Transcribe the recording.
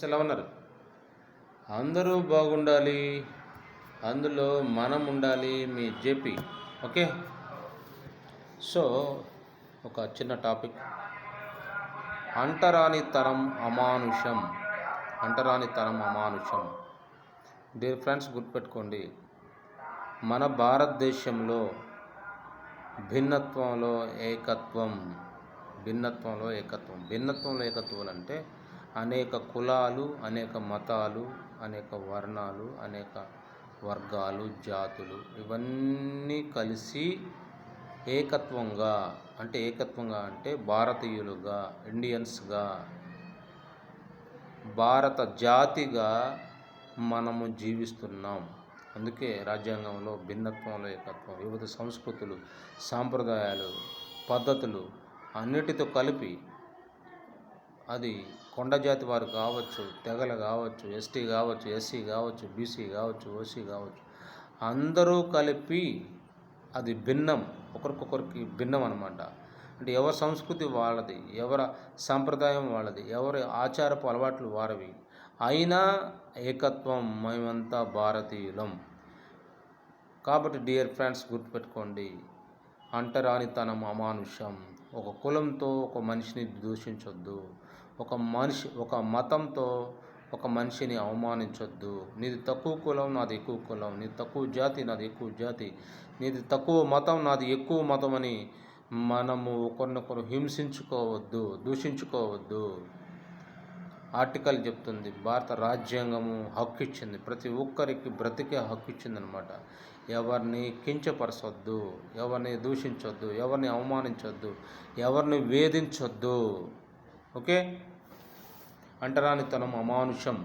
ఎలా ఉన్నారు? అందరూ బాగుండాలి, అందులో మనం ఉండాలి. మీ జేపీ. ఓకే. సో ఒక చిన్న టాపిక్, అంటరానితనం అమానుషం. అంటరానితనం అమానుషం. డియర్ ఫ్రెండ్స్, గుర్తుపెట్టుకోండి, మన భారతదేశంలో భిన్నత్వంలో ఏకత్వం. భిన్నత్వంలో ఏకత్వం అంటే అనేక కులాలు, అనేక మతాలు, అనేక వర్ణాలు, అనేక వర్గాలు, జాతులు ఇవన్నీ కలిసి ఏకత్వంగా అంటే భారతీయులుగా, ఇండియన్స్గా, భారత జాతిగా మనము జీవిస్తున్నాం. అందుకే రాజ్యాంగంలో భిన్నత్వంలో ఏకత్వం, వివిధ సంస్కృతులు, సాంప్రదాయాలు, పద్ధతులు అన్నిటితో కలిపి, అది కొండ జాతి వారు కావచ్చు, తెగలు కావచ్చు, ఎస్టీ కావచ్చు, ఎస్సీ కావచ్చు, బీసీ కావచ్చు, ఓసీ కావచ్చు, అందరూ కలిపి అది భిన్నం, ఒకరికొకరికి భిన్నం అనమాట. అంటే ఎవరి సంస్కృతి వాళ్ళది, ఎవరి సాంప్రదాయం వాళ్ళది, ఎవరి ఆచారపు అలవాట్లు వారివి, అయినా ఏకత్వం, మేమంతా భారతీయులం. కాబట్టి డియర్ ఫ్రెండ్స్, గుర్తుపెట్టుకోండి, అంటరానితనం అమానుషం. ఒక కులంతో ఒక మనిషిని దూషించొద్దు, ఒక మతంతో ఒక మనిషిని అవమానించొద్దు. నీది తక్కువ కులం, నాది ఎక్కువ కులం, నీది తక్కువ జాతి, నాది ఎక్కువ జాతి, నీది తక్కువ మతం, నాది ఎక్కువ మతం అని మనము ఒకరినొకరు హింసించుకోవద్దు, దూషించుకోవద్దు. ఆర్టికల్ చెప్తుంది, భారత రాజ్యాంగము హక్కు ఇచ్చింది, ప్రతి ఒక్కరికి బ్రతికే హక్కు ఇచ్చిందనమాట. ఎవరిని కించపరచొద్దు, ఎవరిని దూషించొద్దు, ఎవరిని అవమానించొద్దు, ఎవరిని వేధించొద్దు. ఓకే. అంటరానితనం అమానుషం.